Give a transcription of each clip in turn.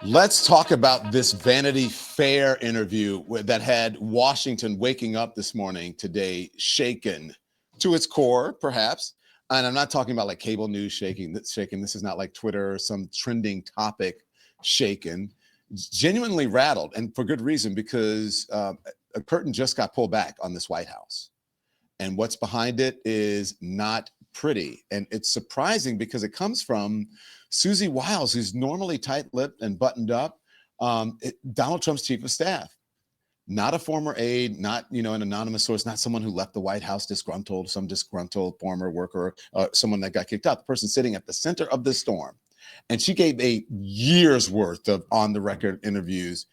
Let's talk about this Vanity Fair interview that had Washington waking up this morning today, shaken to its core, perhaps. And I'm not talking about like cable news shaking. This is not like Twitter or some trending topic shaken. Genuinely rattled, and for good reason, because a curtain just got pulled back on this White House. And what's behind it is not pretty. And it's surprising because it comes from Susie Wiles, who's normally tight-lipped and buttoned up, Donald Trump's chief of staff. Not a former aide, not an anonymous source, not someone who left the White House disgruntled, some disgruntled former worker, someone that got kicked out. The person sitting at the center of the storm. And she gave a year's worth of on-the-record interviews,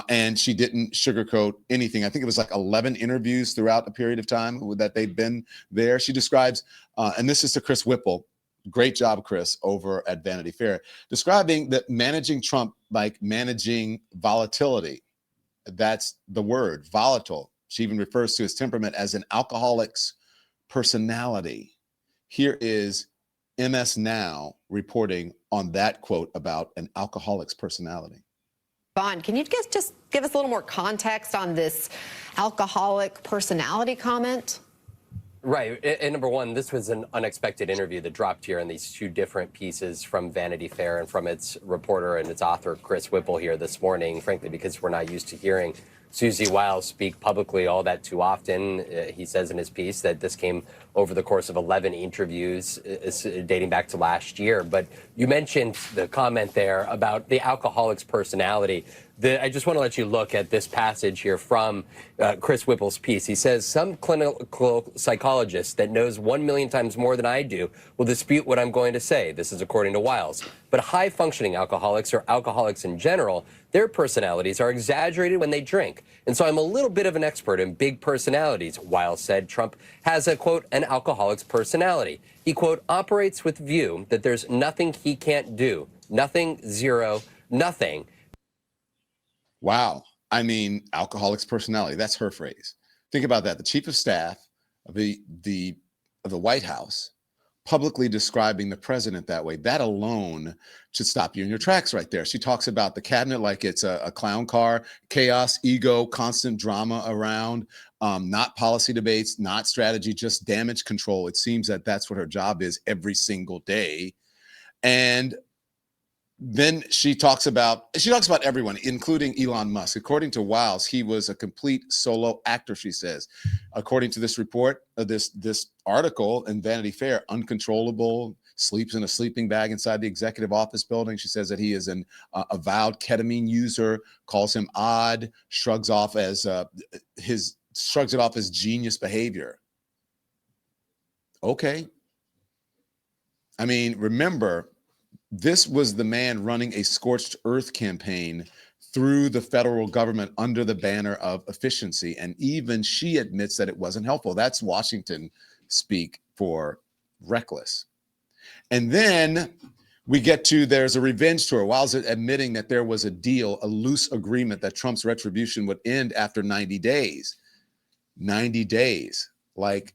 and she didn't sugarcoat anything. I think it was like 11 interviews throughout a period of time that they'd been there. She describes, and this is to Chris Whipple, great job, Chris, over at Vanity Fair, describing that managing Trump like managing volatility. That's the word, volatile. She even refers to his temperament as an alcoholic's personality. Here is MS Now reporting on that quote about an alcoholic's personality. Vaughn, can you just give us a little more context on this alcoholic personality comment? Right. And number one, this was an unexpected interview that dropped here in these two different pieces from Vanity Fair and from its reporter and its author, Chris Whipple, here this morning, frankly, because we're not used to hearing Susie Wiles speak publicly all that too often. He says in his piece that this came over the course of 11 interviews dating back to last year. But you mentioned the comment there about the alcoholic's personality. I just want to let you look at this passage here from Chris Whipple's piece. He says, some clinical psychologist that knows 1 million times more than I do will dispute what I'm going to say. This is according to Wiles. But high-functioning alcoholics, or alcoholics in general, their personalities are exaggerated when they drink. And so I'm a little bit of an expert in big personalities. Wiles said Trump has a, quote, an alcoholic's personality. He, quote, operates with view that there's nothing he can't do. Nothing, zero, nothing. Wow. I mean, alcoholic's personality. That's her phrase. Think about that. The chief of staff of the White House publicly describing the president that way. That alone should stop you in your tracks right there. She talks about the cabinet like it's a clown car, chaos, ego, constant drama around, not policy debates, not strategy, just damage control. It seems that that's what her job is every single day. And then she talks about everyone, including Elon Musk. According to Wiles, he was a complete solo actor, she says. According to this report, this article in Vanity Fair, uncontrollable, sleeps in a sleeping bag inside the executive office building. She says that he is an avowed ketamine user, calls him odd, shrugs it off as genius behavior. Okay. I mean, remember, this was the man running a scorched earth campaign through the federal government under the banner of efficiency. And even she admits that it wasn't helpful. That's Washington speak for reckless. And then we get to there's a revenge tour. Wiles admitting that there was a deal, a loose agreement that Trump's retribution would end after 90 days. 90 days. Like,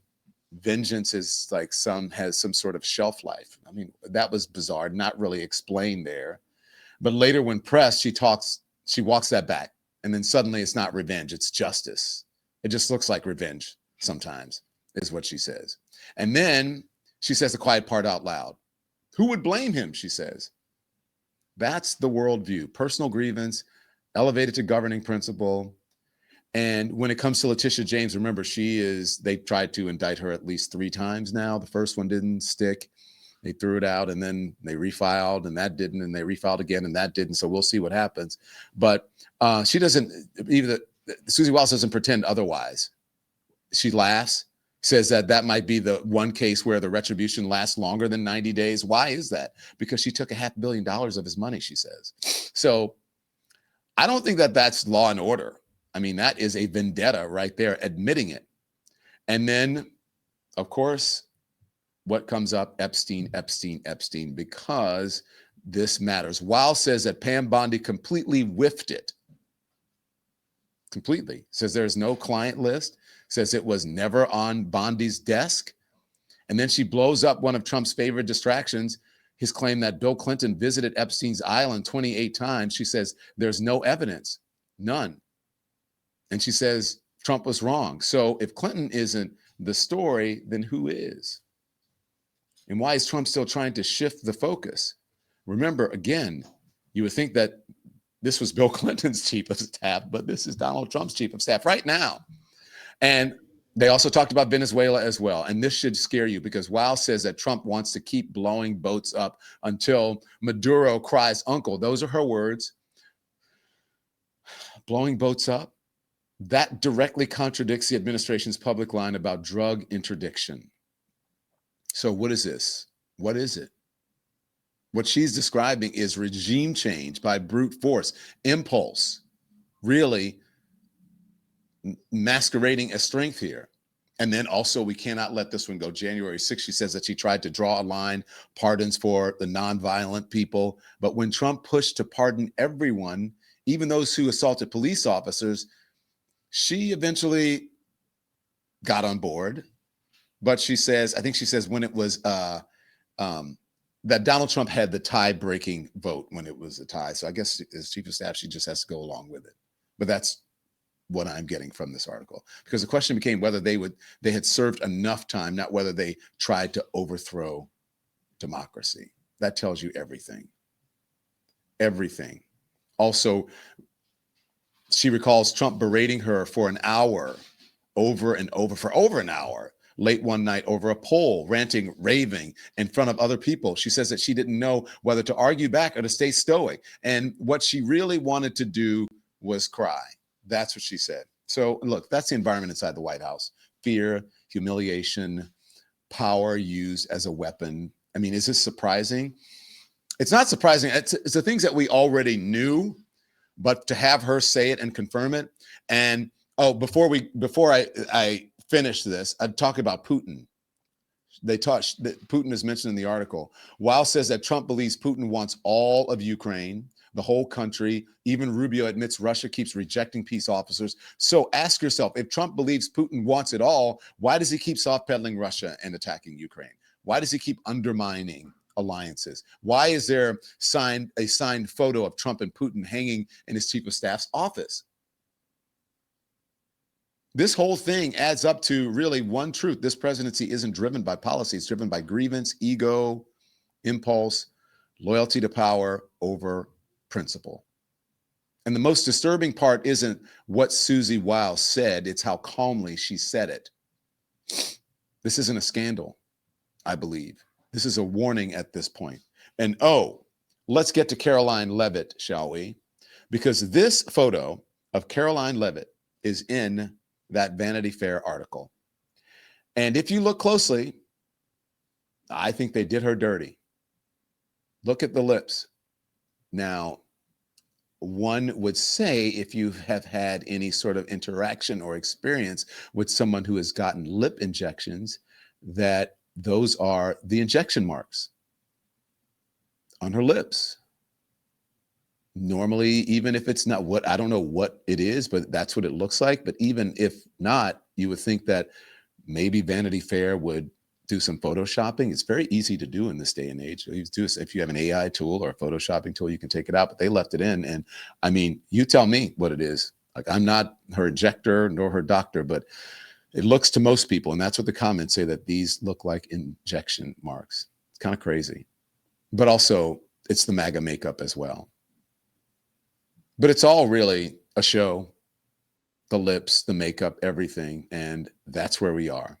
vengeance is like has some sort of shelf life. I mean, that was bizarre, not really explained there. But later when pressed, she walks that back. And then suddenly it's not revenge, it's justice. It just looks like revenge sometimes, is what she says. And then she says the quiet part out loud. Who would blame him, she says. That's the worldview. Personal grievance, elevated to governing principle. And when it comes to Letitia James, remember, they tried to indict her at least 3 times now. The first one didn't stick. They threw it out, and then they refiled, and that didn't, and they refiled again, and that didn't. So we'll see what happens. But she doesn't, Susie Wiles doesn't pretend otherwise. She laughs, says that might be the one case where the retribution lasts longer than 90 days. Why is that? Because she took $500 million of his money, she says. So I don't think that that's law and order. I mean, that is a vendetta right there, admitting it. And then, of course, what comes up? Epstein, because this matters. Wiles says that Pam Bondi completely whiffed it. Completely. Says there's no client list. Says it was never on Bondi's desk. And then she blows up one of Trump's favorite distractions, his claim that Bill Clinton visited Epstein's island 28 times. She says there's no evidence, none. And she says Trump was wrong. So if Clinton isn't the story, then who is? And why is Trump still trying to shift the focus? Remember, again, you would think that this was Bill Clinton's chief of staff, but this is Donald Trump's chief of staff right now. And they also talked about Venezuela as well. And this should scare you because Wiles says that Trump wants to keep blowing boats up until Maduro cries uncle. Those are her words. Blowing boats up. That directly contradicts the administration's public line about drug interdiction. So what is this? What is it? What she's describing is regime change by brute force, impulse, really masquerading as strength here. And then also, we cannot let this one go. January 6th, she says that she tried to draw a line, pardons for the nonviolent people. But when Trump pushed to pardon everyone, even those who assaulted police officers, she eventually got on board. But she says, I think she says when it was that Donald Trump had the tie-breaking vote when it was a tie. So I guess as chief of staff, she just has to go along with it. But that's what I'm getting from this article, because the question became whether they had served enough time, not whether they tried to overthrow democracy. That tells you everything. Everything. Also, she recalls Trump berating her for an hour, over and over, for over an hour, late one night over a poll, ranting, raving in front of other people. She says that she didn't know whether to argue back or to stay stoic. And what she really wanted to do was cry. That's what she said. So look, that's the environment inside the White House. Fear, humiliation, power used as a weapon. I mean, is this surprising? It's not surprising. It's the things that we already knew, but to have her say it and confirm it. And before I finish this, I'd talk about Putin. Putin is mentioned in the article. Wiles says that Trump believes Putin wants all of Ukraine, the whole country. Even Rubio admits Russia keeps rejecting peace officers. So ask yourself, if Trump believes Putin wants it all, why does he keep soft-pedaling Russia and attacking Ukraine? Why does he keep undermining alliances? Why is there a signed photo of Trump and Putin hanging in his chief of staff's office? This whole thing adds up to really one truth. This presidency isn't driven by policy. It's driven by grievance, ego, impulse, loyalty to power over principle. And the most disturbing part isn't what Susie Wiles said, it's how calmly she said it. This isn't a scandal, I believe. This is a warning at this point. And let's get to Caroline Leavitt, shall we? Because this photo of Caroline Leavitt is in that Vanity Fair article. And if you look closely, I think they did her dirty. Look at the lips. Now, one would say if you have had any sort of interaction or experience with someone who has gotten lip injections, that those are the injection marks on her lips. Normally, even if it's not I don't know what it is, but that's what it looks like. But even if not, you would think that maybe Vanity Fair would do some photoshopping. It's very easy to do in this day and age. If you have an AI tool or a photoshopping tool, you can take it out, but they left it in. And I mean, you tell me what it is. Like, I'm not her injector nor her doctor, but it looks to most people, and that's what the comments say, that these look like injection marks. It's kind of crazy. But also, it's the MAGA makeup as well. But it's all really a show. The lips, the makeup, everything. And that's where we are.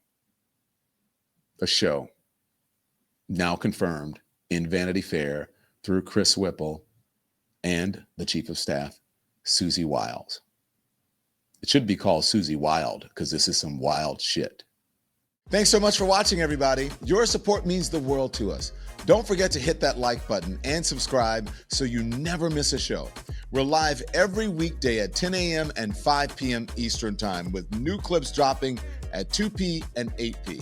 A show. Now confirmed in Vanity Fair through Chris Whipple and the chief of staff, Susie Wiles. It should be called Susie Wild, because this is some wild shit. Thanks so much for watching, everybody. Your support means the world to us. Don't forget to hit that like button and subscribe so you never miss a show. We're live every weekday at 10 a.m. and 5 p.m. Eastern Time, with new clips dropping at 2 p. and 8 p.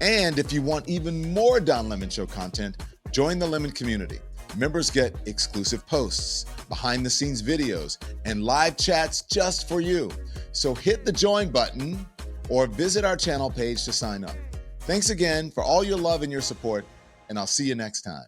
And if you want even more Don Lemon Show content, join the Lemon community. Members get exclusive posts, behind-the-scenes videos, and live chats just for you. So hit the join button or visit our channel page to sign up. Thanks again for all your love and your support, and I'll see you next time.